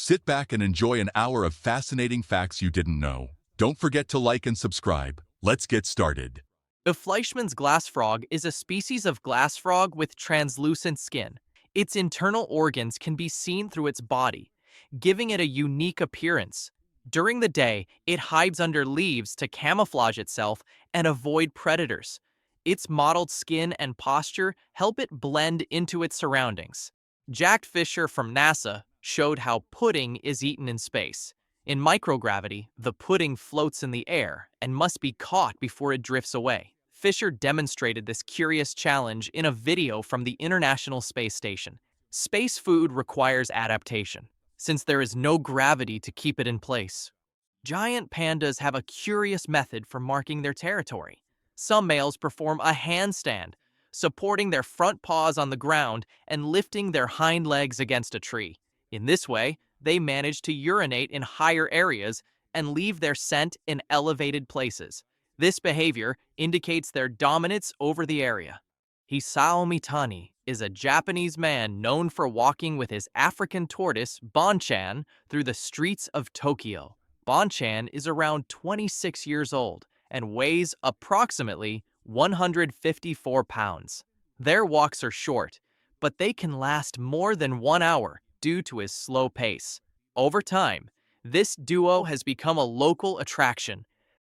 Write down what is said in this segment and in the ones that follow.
Sit back and enjoy an hour of fascinating facts you didn't know. Don't forget to like and subscribe. Let's get started. The Fleischmann's glass frog is a species of glass frog with translucent skin. Its internal organs can be seen through its body, giving it a unique appearance. During the day, it hides under leaves to camouflage itself and avoid predators. Its mottled skin and posture help it blend into its surroundings. Jack Fisher from NASA showed how pudding is eaten in space. In microgravity, the pudding floats in the air and must be caught before it drifts away. Fisher demonstrated this curious challenge in a video from the International Space Station. Space food requires adaptation, since there is no gravity to keep it in place. Giant pandas have a curious method for marking their territory. Some males perform a handstand, supporting their front paws on the ground and lifting their hind legs against a tree. In this way, they manage to urinate in higher areas and leave their scent in elevated places. This behavior indicates their dominance over the area. Hisao Mitani is a Japanese man known for walking with his African tortoise, Bonchan, through the streets of Tokyo. Bonchan is around 26 years old and weighs approximately 154 pounds. Their walks are short, but they can last more than 1 hour due to his slow pace. Over time, this duo has become a local attraction.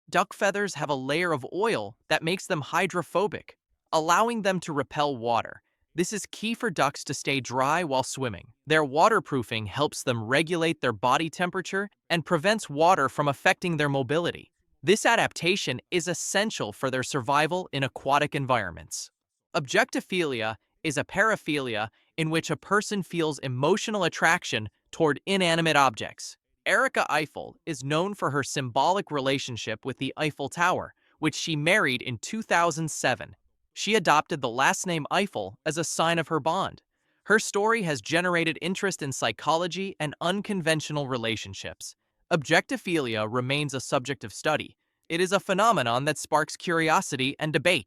Duck feathers have a layer of oil that makes them hydrophobic, allowing them to repel water. This is key for ducks to stay dry while swimming. Their waterproofing helps them regulate their body temperature and prevents water from affecting their mobility. This adaptation is essential for their survival in aquatic environments. Objectophilia is a paraphilia in which a person feels emotional attraction toward inanimate objects. Erika Eiffel is known for her symbolic relationship with the Eiffel Tower, which she married in 2007. She adopted the last name Eiffel as a sign of her bond. Her story has generated interest in psychology and unconventional relationships. Objectophilia remains a subject of study. It is a phenomenon that sparks curiosity and debate.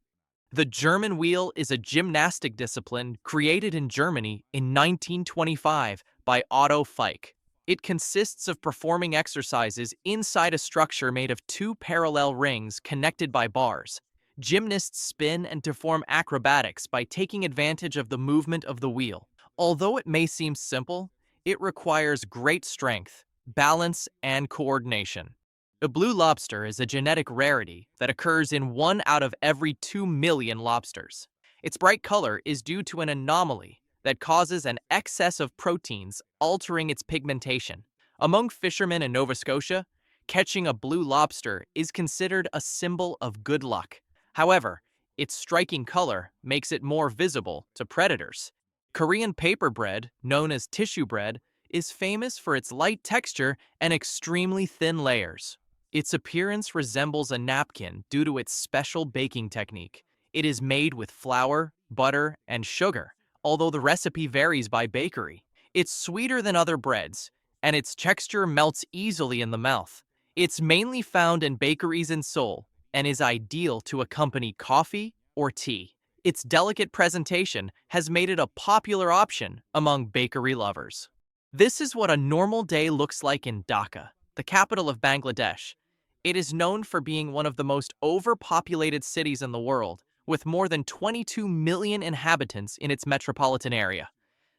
The German wheel is a gymnastic discipline created in Germany in 1925 by Otto Feick. It consists of performing exercises inside a structure made of two parallel rings connected by bars. Gymnasts spin and perform acrobatics by taking advantage of the movement of the wheel. Although it may seem simple, it requires great strength, balance, and coordination. The blue lobster is a genetic rarity that occurs in 1 out of every 2 million lobsters. Its bright color is due to an anomaly that causes an excess of proteins altering its pigmentation. Among fishermen in Nova Scotia, catching a blue lobster is considered a symbol of good luck. However, its striking color makes it more visible to predators. Korean paper bread, known as tissue bread, is famous for its light texture and extremely thin layers. Its appearance resembles a napkin due to its special baking technique. It is made with flour, butter, and sugar, although the recipe varies by bakery. It's sweeter than other breads, and its texture melts easily in the mouth. It's mainly found in bakeries in Seoul and is ideal to accompany coffee or tea. Its delicate presentation has made it a popular option among bakery lovers. This is what a normal day looks like in Dhaka, the capital of Bangladesh. It is known for being one of the most overpopulated cities in the world, with more than 22 million inhabitants in its metropolitan area.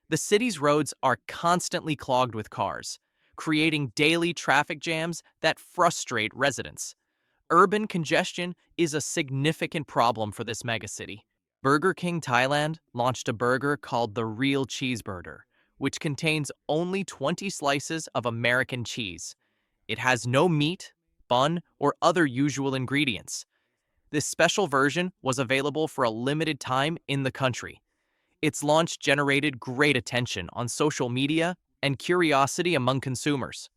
The city's roads are constantly clogged with cars, creating daily traffic jams that frustrate residents. Urban congestion is a significant problem for this megacity. Burger King Thailand launched a burger called the Real Cheeseburger, which contains only 20 slices of American cheese. It has no meat, bun, or other usual ingredients. This special version was available for a limited time in the country. Its launch generated great attention on social media and curiosity among consumers.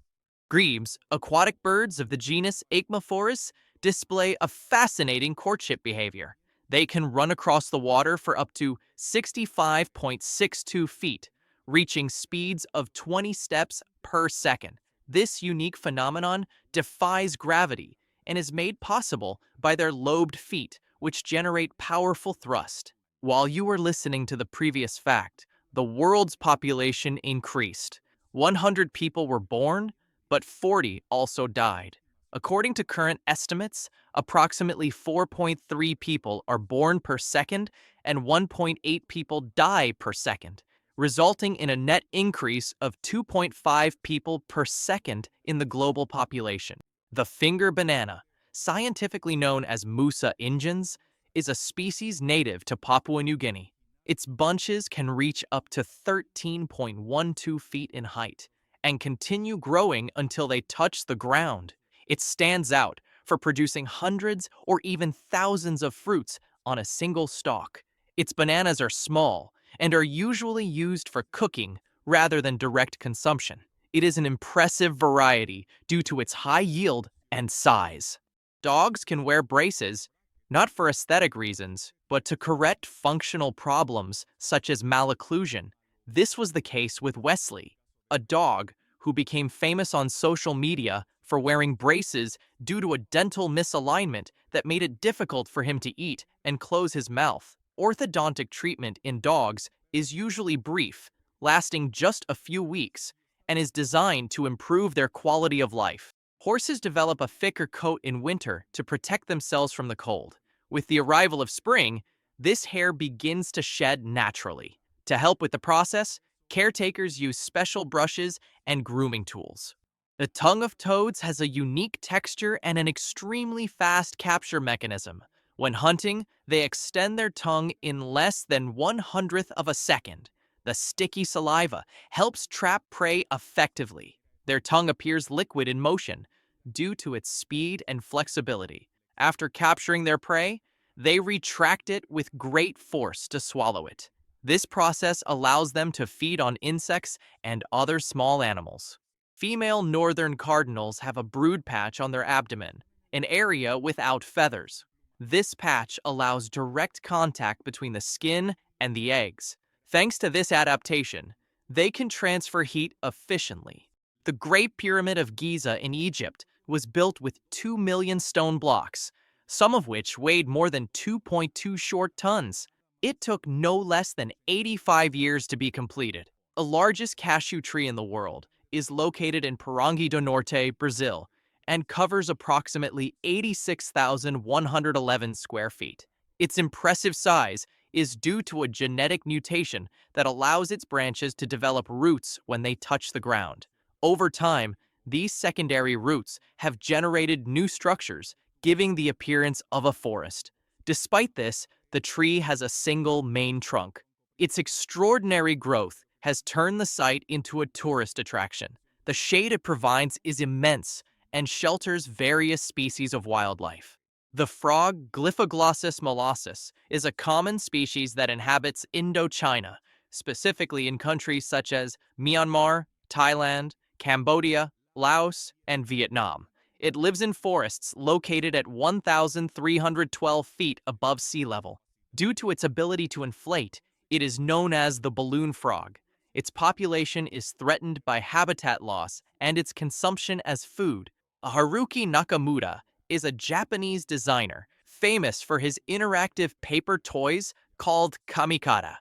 Grebes, aquatic birds of the genus Aechmophorus, display a fascinating courtship behavior. They can run across the water for up to 65.62 feet, reaching speeds of 20 steps per second. This unique phenomenon defies gravity and is made possible by their lobed feet, which generate powerful thrust. While you were listening to the previous fact, the world's population increased, 100 people were born, but 40 also died. According to current estimates, approximately 4.3 people are born per second and 1.8 people die per second, resulting in a net increase of 2.5 people per second in the global population. The finger banana, scientifically known as Musa ingens, is a species native to Papua New Guinea. Its bunches can reach up to 13.12 feet in height and continue growing until they touch the ground. It stands out for producing hundreds or even thousands of fruits on a single stalk. Its bananas are small and are usually used for cooking rather than direct consumption. It is an impressive variety due to its high yield and size. Dogs can wear braces, not for aesthetic reasons, but to correct functional problems such as malocclusion. This was the case with Wesley, a dog who became famous on social media for wearing braces due to a dental misalignment that made it difficult for him to eat and close his mouth. Orthodontic treatment in dogs is usually brief, lasting just a few weeks, and is designed to improve their quality of life. Horses develop a thicker coat in winter to protect themselves from the cold. With the arrival of spring, this hair begins to shed naturally. To help with the process, caretakers use special brushes and grooming tools. The tongue of toads has a unique texture and an extremely fast capture mechanism. When hunting, they extend their tongue in less than 1/100th of a second. The sticky saliva helps trap prey effectively. Their tongue appears liquid in motion due to its speed and flexibility. After capturing their prey, they retract it with great force to swallow it. This process allows them to feed on insects and other small animals. Female northern cardinals have a brood patch on their abdomen, an area without feathers. This patch allows direct contact between the skin and the eggs. Thanks to this adaptation, they can transfer heat efficiently. The Great Pyramid of Giza in Egypt was built with 2 million stone blocks, some of which weighed more than 2.2 short tons. It took no less than 85 years to be completed. The largest cashew tree in the world is located in Pirangi do Norte, Brazil, and covers approximately 86,111 square feet. Its impressive size is due to a genetic mutation that allows its branches to develop roots when they touch the ground. Over time, these secondary roots have generated new structures, giving the appearance of a forest. Despite this, the tree has a single main trunk. Its extraordinary growth has turned the site into a tourist attraction. The shade it provides is immense and shelters various species of wildlife. The frog Glyphoglossus molossus is a common species that inhabits Indochina, specifically in countries such as Myanmar, Thailand, Cambodia, Laos, and Vietnam. It lives in forests located at 1,312 feet above sea level. Due to its ability to inflate, it is known as the balloon frog. Its population is threatened by habitat loss and its consumption as food. Haruki Nakamura is a Japanese designer famous for his interactive paper toys called kamikata.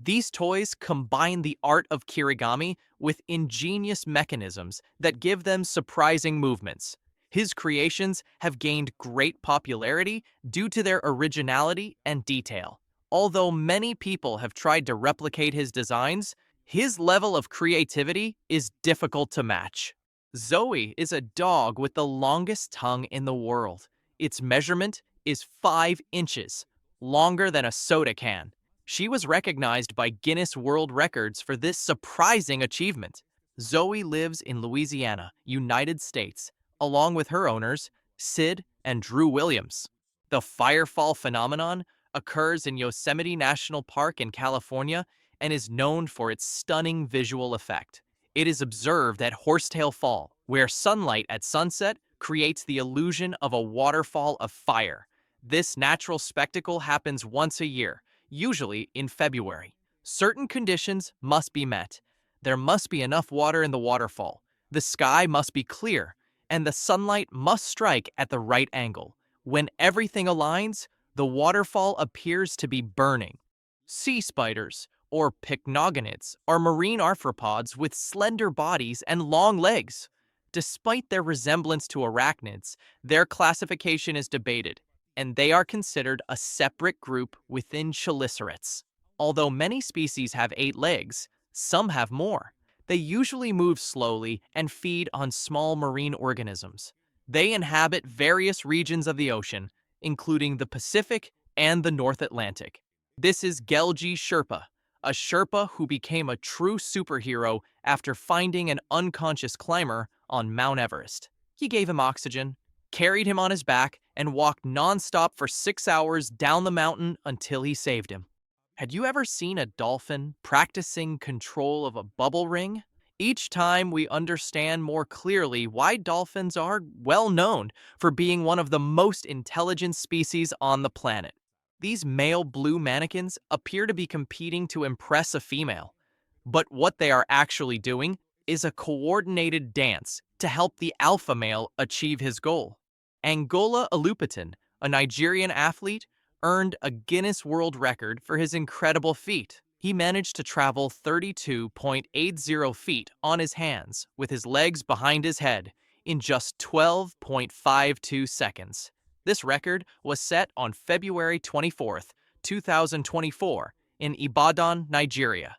These toys combine the art of kirigami with ingenious mechanisms that give them surprising movements. His creations have gained great popularity due to their originality and detail. Although many people have tried to replicate his designs, his level of creativity is difficult to match. Zoe is a dog with the longest tongue in the world. Its measurement is 5 inches, longer than a soda can. She was recognized by Guinness World Records for this surprising achievement. Zoe lives in Louisiana, United States, along with her owners, Sid and Drew Williams. The firefall phenomenon occurs in Yosemite National Park in California and is known for its stunning visual effect. It is observed at Horsetail Fall, where sunlight at sunset creates the illusion of a waterfall of fire. This natural spectacle happens once a year, usually in February. Certain conditions must be met. There must be enough water in the waterfall. The sky must be clear, and the sunlight must strike at the right angle. When everything aligns, the waterfall appears to be burning. Sea spiders, or pycnogonids, are marine arthropods with slender bodies and long legs. Despite their resemblance to arachnids, their classification is debated, and they are considered a separate group within chelicerates. Although many species have 8 legs, some have more. They usually move slowly and feed on small marine organisms. They inhabit various regions of the ocean, including the Pacific and the North Atlantic. This is Gelji Sherpa, a Sherpa who became a true superhero after finding an unconscious climber on Mount Everest. He gave him oxygen, carried him on his back, and walked nonstop for 6 hours down the mountain until he saved him. Had you ever seen a dolphin practicing control of a bubble ring? Each time we understand more clearly why dolphins are well known for being one of the most intelligent species on the planet. These male blue mannequins appear to be competing to impress a female, but what they are actually doing is a coordinated dance to help the alpha male achieve his goal. Angola Alupitan, a Nigerian athlete, earned a Guinness World Record for his incredible feat. He managed to travel 32.80 feet on his hands with his legs behind his head in just 12.52 seconds. This record was set on February 24th, 2024 in Ibadan, Nigeria.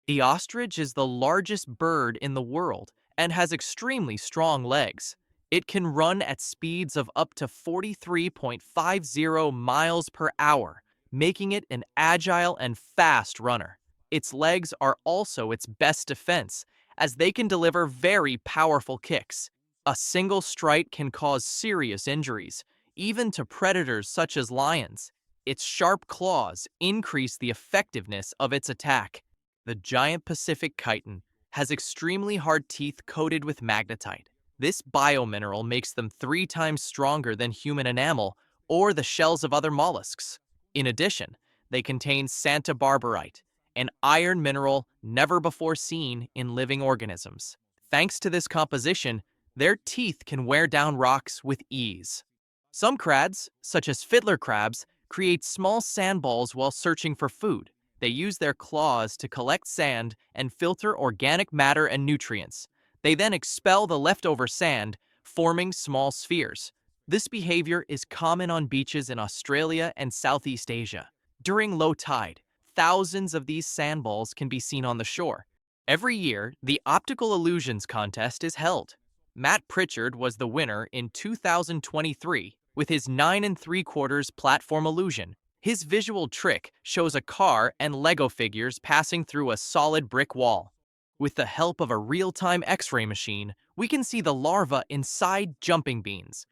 The ostrich is the largest bird in the world and has extremely strong legs. It can run at speeds of up to 43.50 miles per hour, making it an agile and fast runner. Its legs are also its best defense, as they can deliver very powerful kicks. A single strike can cause serious injuries, even to predators such as lions. Its sharp claws increase the effectiveness of its attack. The giant Pacific chiton has extremely hard teeth coated with magnetite. This biomineral makes them 3 times stronger than human enamel or the shells of other mollusks. In addition, they contain santabarbarite, an iron mineral never before seen in living organisms. Thanks to this composition, their teeth can wear down rocks with ease. Some crabs, such as fiddler crabs, create small sandballs while searching for food. They use their claws to collect sand and filter organic matter and nutrients. They then expel the leftover sand, forming small spheres. This behavior is common on beaches in Australia and Southeast Asia. During low tide, thousands of these sandballs can be seen on the shore. Every year, the Optical Illusions contest is held. Matt Pritchard was the winner in 2023 with his 9 3/4 platform illusion. His visual trick shows a car and Lego figures passing through a solid brick wall. With the help of a real-time X-ray machine, we can see the larvae inside jumping beans.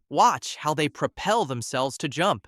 Watch how they propel themselves to jump.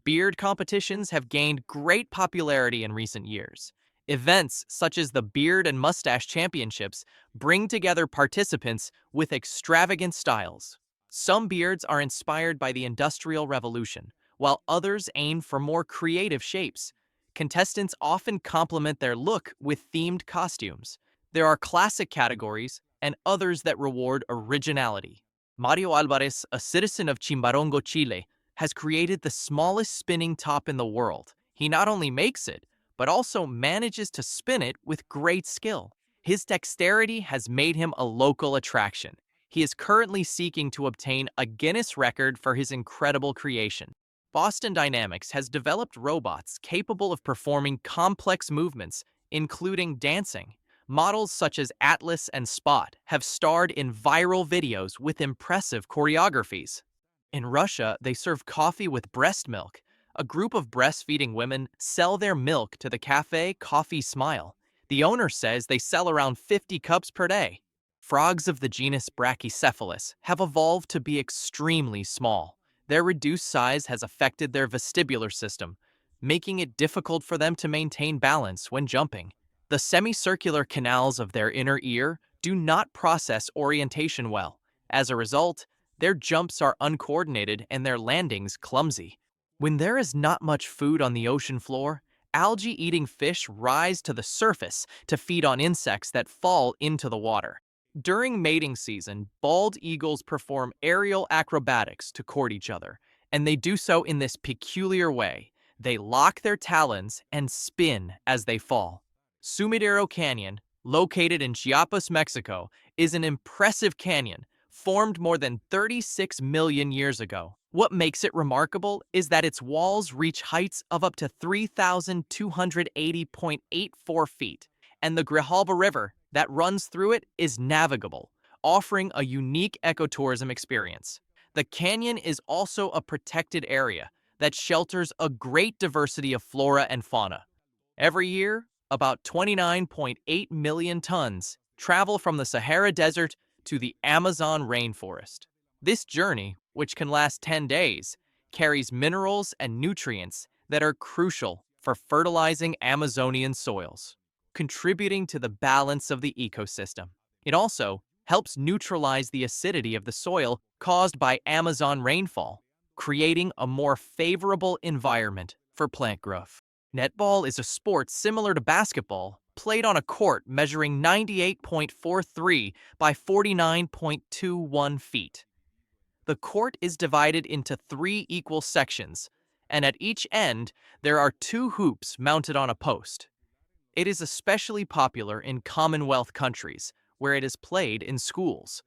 Beard competitions have gained great popularity in recent years. Events such as the Beard and Mustache Championships bring together participants with extravagant styles. Some beards are inspired by the Industrial Revolution, while others aim for more creative shapes. Contestants often complement their look with themed costumes. There are classic categories and others that reward originality. Mario Alvarez, a citizen of Chimbarongo, Chile, has created the smallest spinning top in the world. He not only makes it, but also manages to spin it with great skill. His dexterity has made him a local attraction. He is currently seeking to obtain a Guinness record for his incredible creation. Boston Dynamics has developed robots capable of performing complex movements, including dancing. Models such as Atlas and Spot have starred in viral videos with impressive choreographies. In Russia, they serve coffee with breast milk. A group of breastfeeding women sell their milk to the cafe Coffee Smile. The owner says they sell around 50 cups per day. Frogs of the genus Brachycephalus have evolved to be extremely small. Their reduced size has affected their vestibular system, making it difficult for them to maintain balance when jumping. The semicircular canals of their inner ear do not process orientation well. As a result, their jumps are uncoordinated and their landings clumsy. When there is not much food on the ocean floor, algae-eating fish rise to the surface to feed on insects that fall into the water. During mating season, bald eagles perform aerial acrobatics to court each other, and they do so in this peculiar way. They lock their talons and spin as they fall. Sumidero Canyon, located in Chiapas, Mexico, is an impressive canyon formed more than 36 million years ago. What makes it remarkable is that its walls reach heights of up to 3,280.84 feet, and the Grijalba River that runs through it is navigable, offering a unique ecotourism experience. The canyon is also a protected area that shelters a great diversity of flora and fauna. Every year, about 29.8 million tons travel from the Sahara Desert to the Amazon rainforest. This journey, which can last 10 days, carries minerals and nutrients that are crucial for fertilizing Amazonian soils, contributing to the balance of the ecosystem. It also helps neutralize the acidity of the soil caused by Amazon rainfall, creating a more favorable environment for plant growth. Netball is a sport similar to basketball, played on a court measuring 98.43 by 49.21 feet. The court is divided into 3 equal sections, and at each end there are 2 hoops mounted on a post. It is especially popular in Commonwealth countries, where it is played in schools.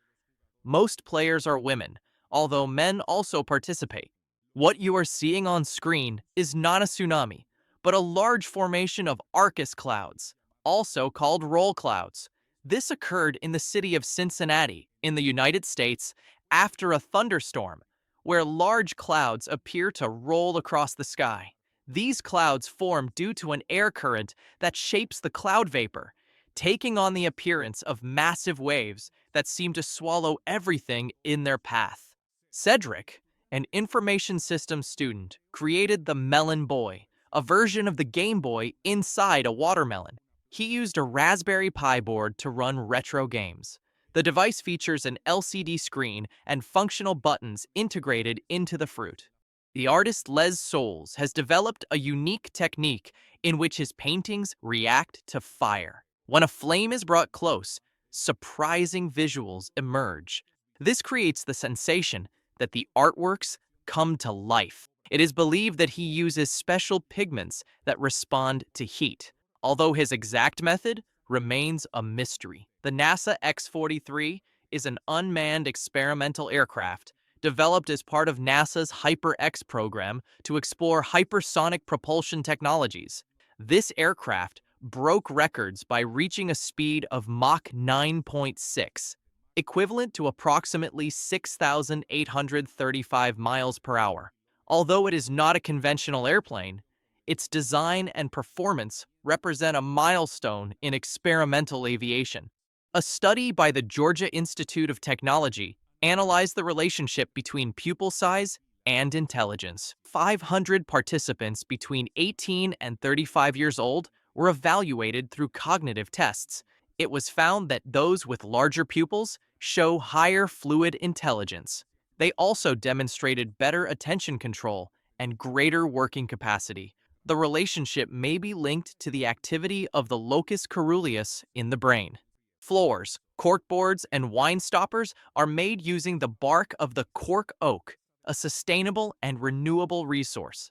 Most players are women, although men also participate. What you are seeing on screen is not a tsunami, but a large formation of Arcus clouds, also called roll clouds. This occurred in the city of Cincinnati, in the United States, after a thunderstorm, where large clouds appear to roll across the sky. These clouds form due to an air current that shapes the cloud vapor, taking on the appearance of massive waves that seem to swallow everything in their path. Cedric, an information systems student, created the Melon Boy, a version of the Game Boy inside a watermelon. He used a Raspberry Pi board to run retro games. The device features an LCD screen and functional buttons integrated into the fruit. The artist Les Souls has developed a unique technique in which his paintings react to fire. When a flame is brought close, surprising visuals emerge. This creates the sensation that the artworks come to life. It is believed that he uses special pigments that respond to heat, although his exact method remains a mystery. The NASA X-43 is an unmanned experimental aircraft developed as part of NASA's Hyper-X program to explore hypersonic propulsion technologies. This aircraft broke records by reaching a speed of Mach 9.6, equivalent to approximately 6,835 miles per hour. Although it is not a conventional airplane, its design and performance represent a milestone in experimental aviation. A study by the Georgia Institute of Technology analyzed the relationship between pupil size and intelligence. 500 participants between 18 and 35 years old were evaluated through cognitive tests. It was found that those with larger pupils show higher fluid intelligence. They also demonstrated better attention control and greater working capacity. The relationship may be linked to the activity of the locus coeruleus in the brain. Floors, corkboards, and wine stoppers are made using the bark of the cork oak, a sustainable and renewable resource.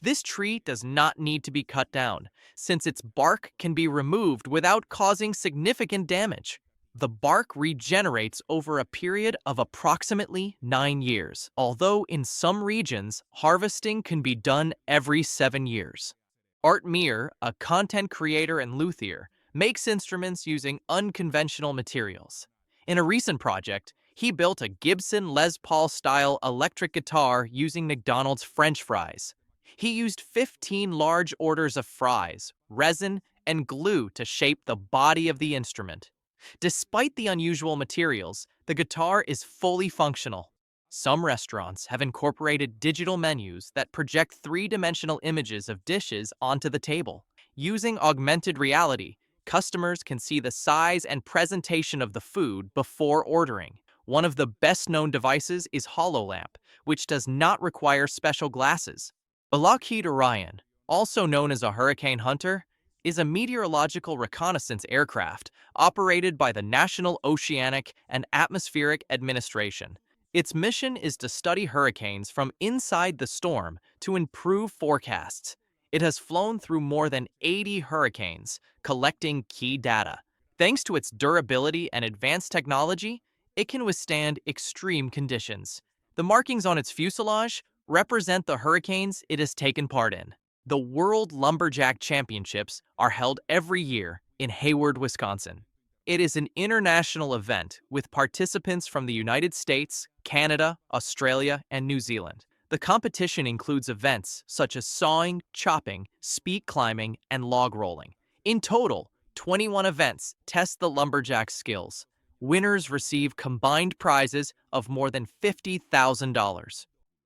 This tree does not need to be cut down, since its bark can be removed without causing significant damage. The bark regenerates over a period of approximately 9 years, although in some regions, harvesting can be done every 7 years. Art Meir, a content creator and luthier, makes instruments using unconventional materials. In a recent project, he built a Gibson Les Paul-style electric guitar using McDonald's French fries. He used 15 large orders of fries, resin, and glue to shape the body of the instrument. Despite the unusual materials, the guitar is fully functional. Some restaurants have incorporated digital menus that project three-dimensional images of dishes onto the table. Using augmented reality, customers can see the size and presentation of the food before ordering. One of the best-known devices is HoloLamp, which does not require special glasses. A Lockheed Orion, also known as a Hurricane Hunter, is a meteorological reconnaissance aircraft operated by the National Oceanic and Atmospheric Administration. Its mission is to study hurricanes from inside the storm to improve forecasts. It has flown through more than 80 hurricanes, collecting key data. Thanks to its durability and advanced technology, it can withstand extreme conditions. The markings on its fuselage represent the hurricanes it has taken part in. The World Lumberjack Championships are held every year in Hayward, Wisconsin. It is an international event with participants from the United States, Canada, Australia, and New Zealand. The competition includes events such as sawing, chopping, speed climbing, and log rolling. In total, 21 events test the lumberjack skills. Winners receive combined prizes of more than $50,000.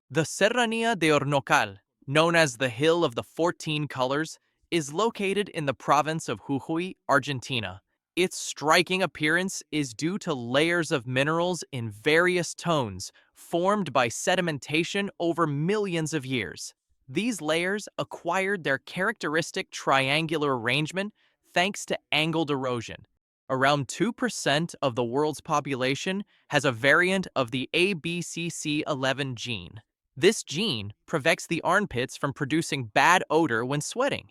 The Serranía de Hornocal, known as the Hill of the 14 Colors, is located in the province of Jujuy, Argentina. Its striking appearance is due to layers of minerals in various tones formed by sedimentation over millions of years. These layers acquired their characteristic triangular arrangement thanks to angled erosion. Around 2% of the world's population has a variant of the ABCC11 gene. This gene prevents the armpits from producing bad odor when sweating.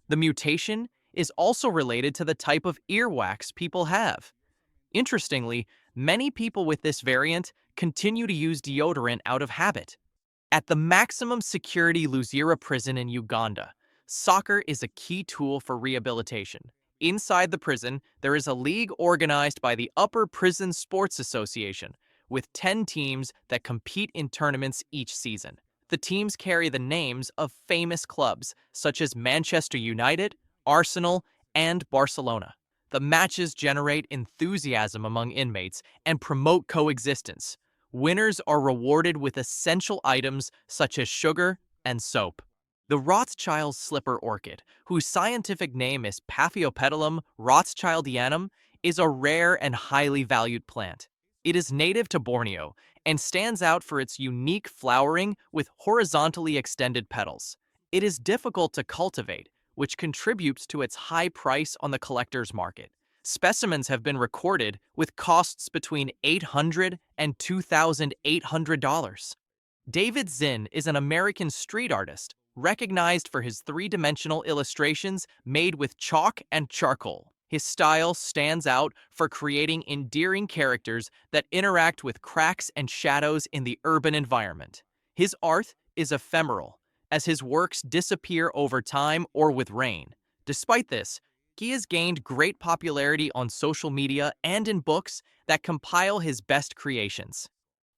The mutation is also related to the type of earwax people have. Interestingly, many people with this variant continue to use deodorant out of habit. At the maximum security Luzira prison in Uganda, soccer is a key tool for rehabilitation. Inside the prison, there is a league organized by the Upper Prison Sports Association, with 10 teams that compete in tournaments each season. The teams carry the names of famous clubs such as Manchester United, Arsenal, and Barcelona. The matches generate enthusiasm among inmates and promote coexistence. Winners are rewarded with essential items such as sugar and soap. The Rothschild slipper orchid, whose scientific name is Paphiopedilum rothschildianum, is a rare and highly valued plant. It is native to Borneo and stands out for its unique flowering with horizontally extended petals. It is difficult to cultivate, which contributes to its high price on the collector's market. Specimens have been recorded with costs between $800 and $2,800. David Zinn is an American street artist, recognized for his three-dimensional illustrations made with chalk and charcoal. His style stands out for creating endearing characters that interact with cracks and shadows in the urban environment. His art is ephemeral, as his works disappear over time or with rain. Despite this, he has gained great popularity on social media and in books that compile his best creations.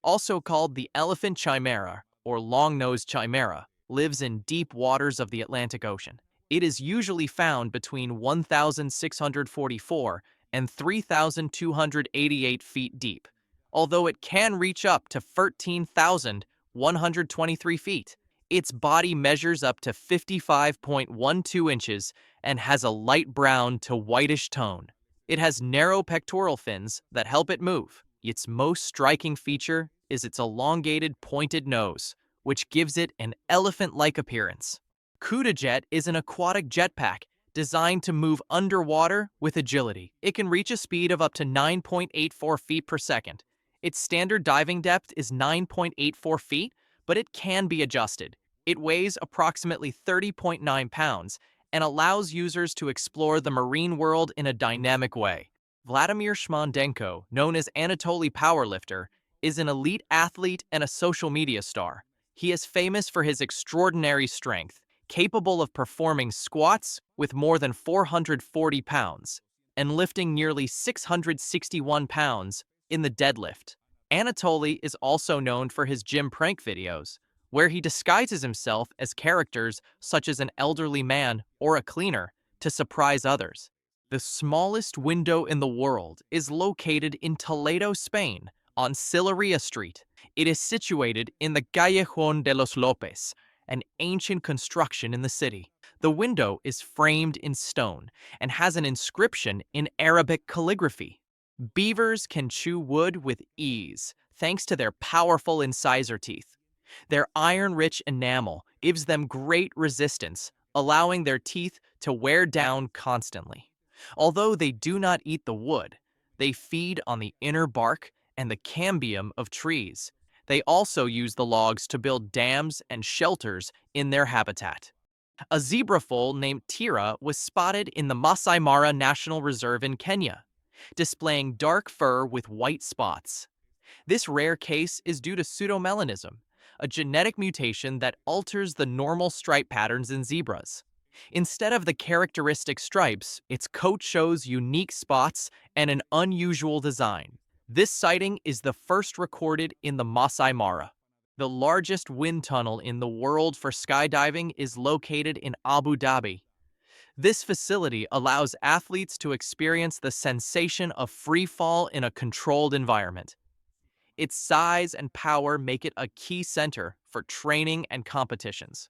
Also called the elephant chimera, or long-nosed chimera, lives in deep waters of the Atlantic Ocean. It is usually found between 1,644 and 3,288 feet deep, although it can reach up to 13,123 feet. Its body measures up to 55.12 inches and has a light brown to whitish tone. It has narrow pectoral fins that help it move. Its most striking feature is its elongated, pointed nose, which gives it an elephant-like appearance. CudaJet is an aquatic jetpack designed to move underwater with agility. It can reach a speed of up to 9.84 feet per second. Its standard diving depth is 9.84 feet, but it can be adjusted. It weighs approximately 30.9 pounds and allows users to explore the marine world in a dynamic way. Vladimir Shmondenko, known as Anatoly Powerlifter, is an elite athlete and a social media star. He is famous for his extraordinary strength, capable of performing squats with more than 440 pounds and lifting nearly 661 pounds in the deadlift. Anatoly is also known for his gym prank videos, where he disguises himself as characters such as an elderly man or a cleaner to surprise others. The smallest window in the world is located in Toledo, Spain, on Sillería Street. It is situated in the Callejón de los Lopes, an ancient construction in the city. The window is framed in stone and has an inscription in Arabic calligraphy. Beavers can chew wood with ease thanks to their powerful incisor teeth. Their iron-rich enamel gives them great resistance, allowing their teeth to wear down constantly. Although they do not eat the wood, they feed on the inner bark and the cambium of trees. They also use the logs to build dams and shelters in their habitat. A zebra foal named Tira was spotted in the Masai Mara National Reserve in Kenya, displaying dark fur with white spots. This rare case is due to pseudomelanism, a genetic mutation that alters the normal stripe patterns in zebras. Instead of the characteristic stripes, its coat shows unique spots and an unusual design. This sighting is the first recorded in the Masai Mara. The largest wind tunnel in the world for skydiving is located in Abu Dhabi. This facility allows athletes to experience the sensation of free fall in a controlled environment. Its size and power make it a key center for training and competitions.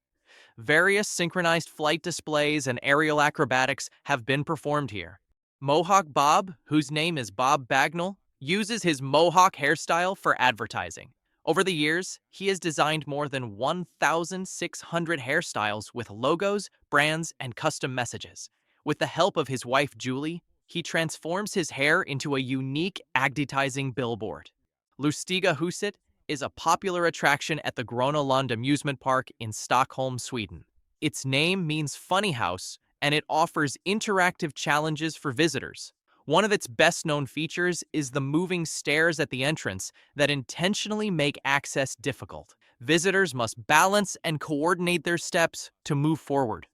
Various synchronized flight displays and aerial acrobatics have been performed here. Mohawk Bob, whose name is Bob Bagnall, uses his mohawk hairstyle for advertising. Over the years, he has designed more than 1,600 hairstyles with logos, brands, and custom messages. With the help of his wife Julie, he transforms his hair into a unique advertising billboard. Lustiga Huset is a popular attraction at the Gröna Lund amusement park in Stockholm, Sweden. Its name means funny house, and it offers interactive challenges for visitors. One of its best-known features is the moving stairs at the entrance that intentionally make access difficult. Visitors must balance and coordinate their steps to move forward.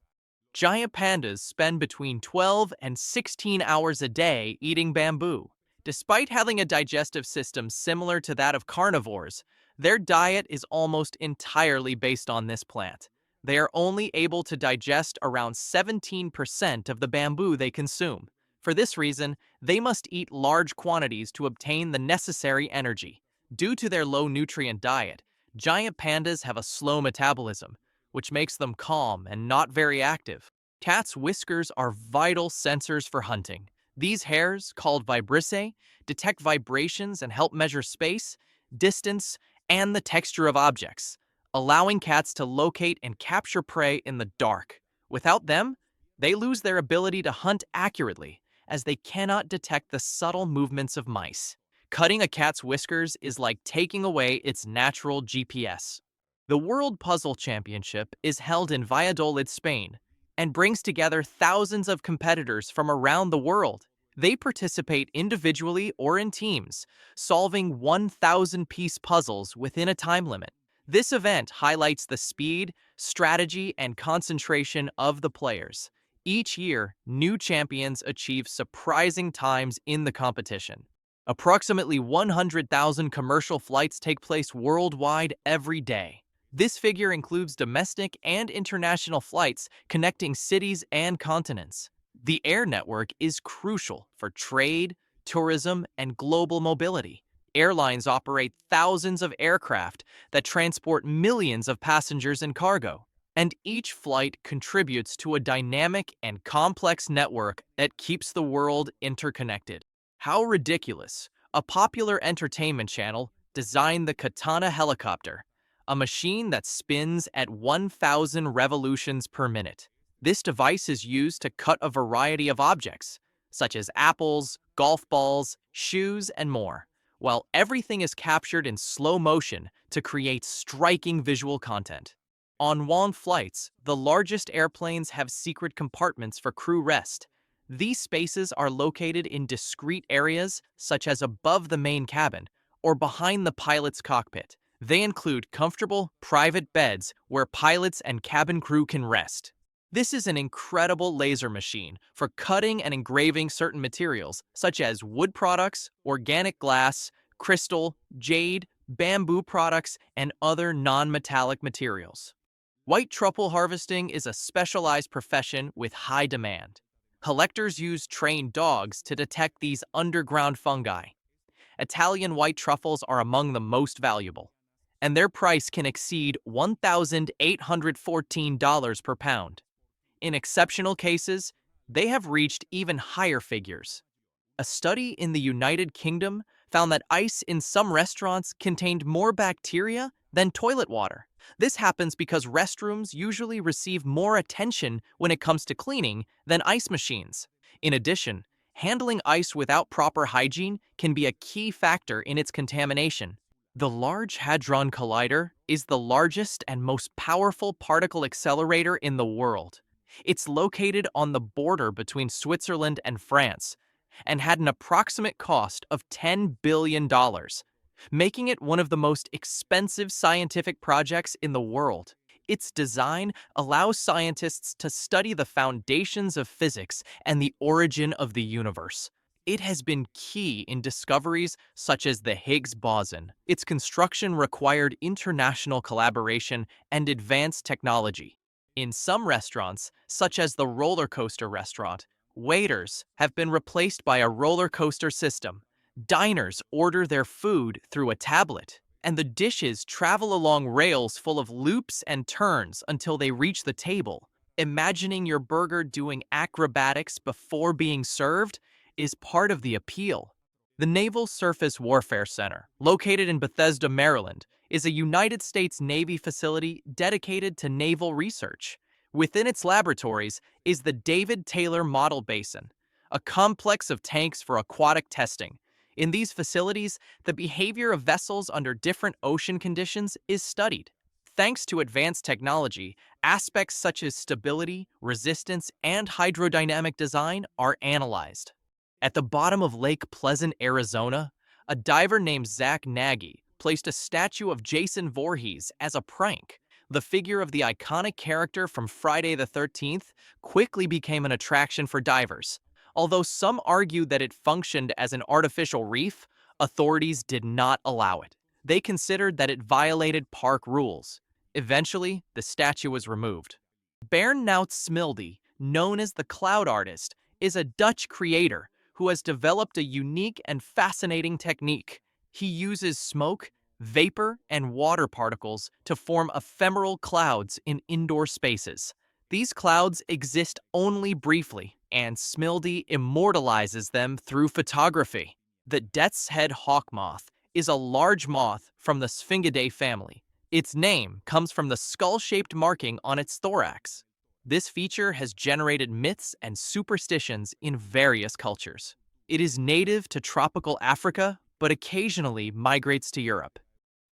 Giant pandas spend between 12 and 16 hours a day eating bamboo. Despite having a digestive system similar to that of carnivores, their diet is almost entirely based on this plant. They are only able to digest around 17% of the bamboo they consume. For this reason, they must eat large quantities to obtain the necessary energy. Due to their low nutrient diet, giant pandas have a slow metabolism, which makes them calm and not very active. Cats' whiskers are vital sensors for hunting. These hairs, called vibrissae, detect vibrations and help measure space, distance, and the texture of objects, allowing cats to locate and capture prey in the dark. Without them, they lose their ability to hunt accurately, as they cannot detect the subtle movements of mice. Cutting a cat's whiskers is like taking away its natural GPS. The World Puzzle Championship is held in Valladolid, Spain, and brings together thousands of competitors from around the world. They participate individually or in teams, solving 1,000-piece puzzles within a time limit. This event highlights the speed, strategy, and concentration of the players. Each year, new champions achieve surprising times in the competition. Approximately 100,000 commercial flights take place worldwide every day. This figure includes domestic and international flights connecting cities and continents. The air network is crucial for trade, tourism, and global mobility. Airlines operate thousands of aircraft that transport millions of passengers and cargo, and each flight contributes to a dynamic and complex network that keeps the world interconnected. How ridiculous! A popular entertainment channel designed the Katana helicopter, a machine that spins at 1,000 revolutions per minute. This device is used to cut a variety of objects, such as apples, golf balls, shoes, and more, while everything is captured in slow motion to create striking visual content. On WAN flights, the largest airplanes have secret compartments for crew rest. These spaces are located in discrete areas, such as above the main cabin or behind the pilot's cockpit. They include comfortable, private beds where pilots and cabin crew can rest. This is an incredible laser machine for cutting and engraving certain materials, such as wood products, organic glass, crystal, jade, bamboo products, and other non-metallic materials. White truffle harvesting is a specialized profession with high demand. Collectors use trained dogs to detect these underground fungi. Italian white truffles are among the most valuable, and their price can exceed $1,814 per pound. In exceptional cases, they have reached even higher figures. A study in the United Kingdom found that ice in some restaurants contained more bacteria than toilet water. This happens because restrooms usually receive more attention when it comes to cleaning than ice machines. In addition, handling ice without proper hygiene can be a key factor in its contamination. The Large Hadron Collider is the largest and most powerful particle accelerator in the world. It's located on the border between Switzerland and France and had an approximate cost of $10 billion, making it one of the most expensive scientific projects in the world. Its design allows scientists to study the foundations of physics and the origin of the universe. It has been key in discoveries such as the Higgs boson. Its construction required international collaboration and advanced technology. In some restaurants, such as the roller coaster restaurant, waiters have been replaced by a roller coaster system. Diners order their food through a tablet, and the dishes travel along rails full of loops and turns until they reach the table. Imagining your burger doing acrobatics before being served is part of the appeal. The Naval Surface Warfare Center, located in Bethesda, Maryland, is a United States Navy facility dedicated to naval research. Within its laboratories is the David Taylor Model Basin, a complex of tanks for aquatic testing. In these facilities, the behavior of vessels under different ocean conditions is studied. Thanks to advanced technology, aspects such as stability, resistance, and hydrodynamic design are analyzed. At the bottom of Lake Pleasant, Arizona, a diver named Zach Nagy placed a statue of Jason Voorhees as a prank. The figure of the iconic character from Friday the 13th quickly became an attraction for divers. Although some argued that it functioned as an artificial reef, authorities did not allow it. They considered that it violated park rules. Eventually, the statue was removed. Bernd Smilde, known as the Cloud Artist, is a Dutch creator who has developed a unique and fascinating technique. He uses smoke, vapor, and water particles to form ephemeral clouds in indoor spaces. These clouds exist only briefly, and Smilde immortalizes them through photography. The Death's Head hawk moth is a large moth from the Sphingidae family. Its name comes from the skull-shaped marking on its thorax. This feature has generated myths and superstitions in various cultures. It is native to tropical Africa, but occasionally migrates to Europe.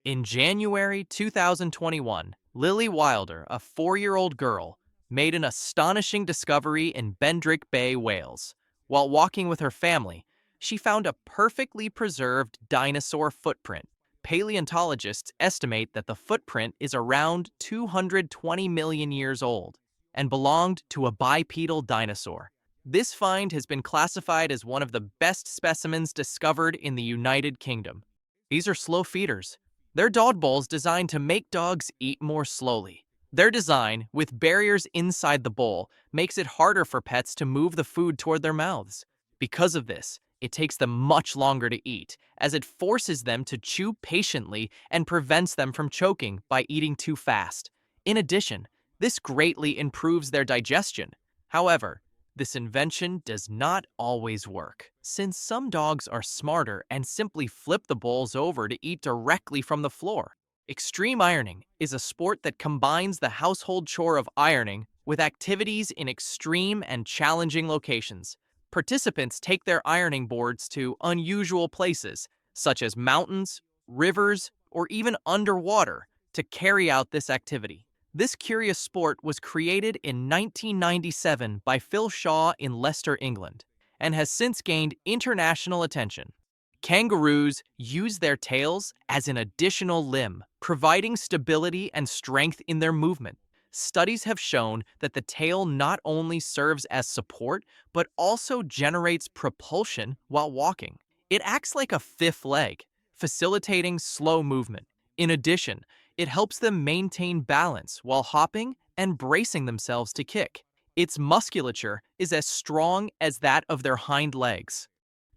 In January 2021, Lily Wilder, a 4-year-old girl, made an astonishing discovery in Bendrick Bay, Wales. While walking with her family, she found a perfectly preserved dinosaur footprint. Paleontologists estimate that the footprint is around 220 million years old and belonged to a bipedal dinosaur. This find has been classified as one of the best specimens discovered in the United Kingdom. These are slow feeders. They're dog bowls designed to make dogs eat more slowly. Their design, with barriers inside the bowl, makes it harder for pets to move the food toward their mouths. Because of this, it takes them much longer to eat, as it forces them to chew patiently and prevents them from choking by eating too fast. In addition, this greatly improves their digestion. However, this invention does not always work, since some dogs are smarter and simply flip the bowls over to eat directly from the floor. Extreme ironing is a sport that combines the household chore of ironing with activities in extreme and challenging locations. Participants take their ironing boards to unusual places, such as mountains, rivers, or even underwater, to carry out this activity. This curious sport was created in 1997 by Phil Shaw in Leicester, England, and has since gained international attention. Kangaroos use their tails as an additional limb, providing stability and strength in their movement. Studies have shown that the tail not only serves as support, but also generates propulsion while walking. It acts like a fifth leg, facilitating slow movement. In addition, it helps them maintain balance while hopping and bracing themselves to kick. Its musculature is as strong as that of their hind legs.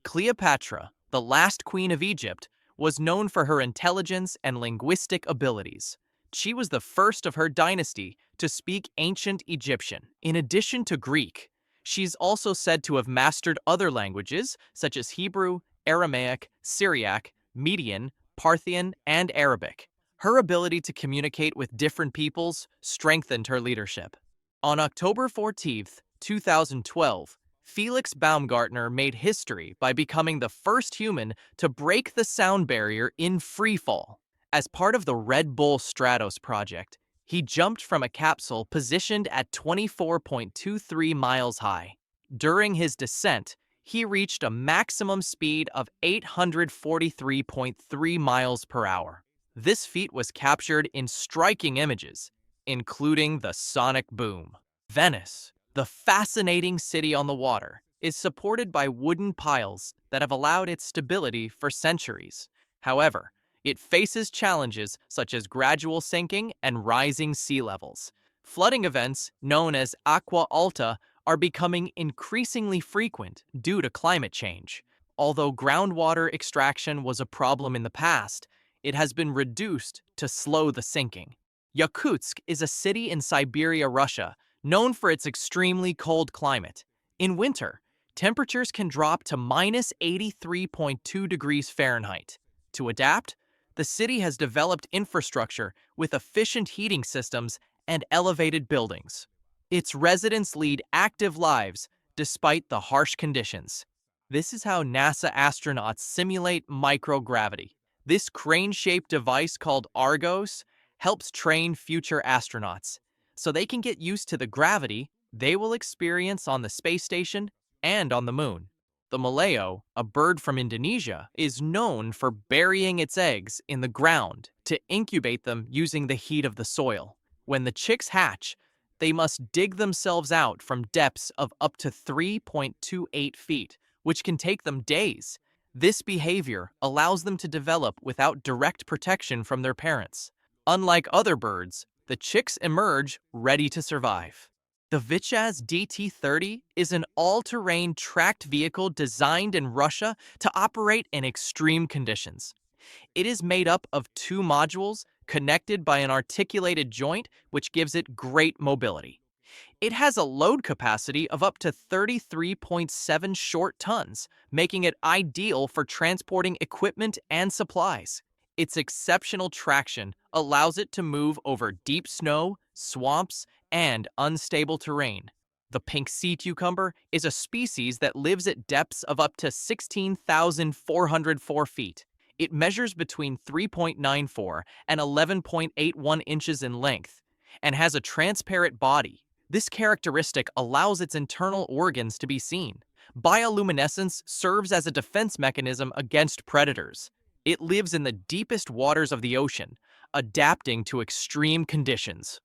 Cleopatra, the last queen of Egypt, was known for her intelligence and linguistic abilities. She was the first of her dynasty to speak ancient Egyptian. In addition to Greek, she's also said to have mastered other languages such as Hebrew, Aramaic, Syriac, Median, Parthian, and Arabic. Her ability to communicate with different peoples strengthened her leadership. On October 14, 2012, Felix Baumgartner made history by becoming the first human to break the sound barrier in freefall. As part of the Red Bull Stratos project, he jumped from a capsule positioned at 24.23 miles high. During his descent, he reached a maximum speed of 843.3 miles per hour. This feat was captured in striking images, including the sonic boom. Venice, the fascinating city on the water, is supported by wooden piles that have allowed its stability for centuries. However, it faces challenges such as gradual sinking and rising sea levels. Flooding events, known as acqua alta, are becoming increasingly frequent due to climate change. Although groundwater extraction was a problem in the past, it has been reduced to slow the sinking. Yakutsk is a city in Siberia, Russia, known for its extremely cold climate. In winter, temperatures can drop to minus 83.2 degrees Fahrenheit. To adapt, the city has developed infrastructure with efficient heating systems and elevated buildings. Its residents lead active lives despite the harsh conditions. This is how NASA astronauts simulate microgravity. This crane-shaped device called Argos helps train future astronauts so they can get used to the gravity they will experience on the space station and on the moon. The Maleo, a bird from Indonesia, is known for burying its eggs in the ground to incubate them using the heat of the soil. When the chicks hatch, they must dig themselves out from depths of up to 3.28 feet, which can take them days. This behavior allows them to develop without direct protection from their parents. Unlike other birds, the chicks emerge ready to survive. The Vichaz DT-30 is an all-terrain tracked vehicle designed in Russia to operate in extreme conditions. It is made up of two modules connected by an articulated joint, which gives it great mobility. It has a load capacity of up to 33.7 short tons, making it ideal for transporting equipment and supplies. Its exceptional traction allows it to move over deep snow, swamps, and unstable terrain. The pink sea cucumber is a species that lives at depths of up to 16,404 feet. It measures between 3.94 and 11.81 inches in length and has a transparent body. This characteristic allows its internal organs to be seen. Bioluminescence serves as a defense mechanism against predators. It lives in the deepest waters of the ocean, adapting to extreme conditions.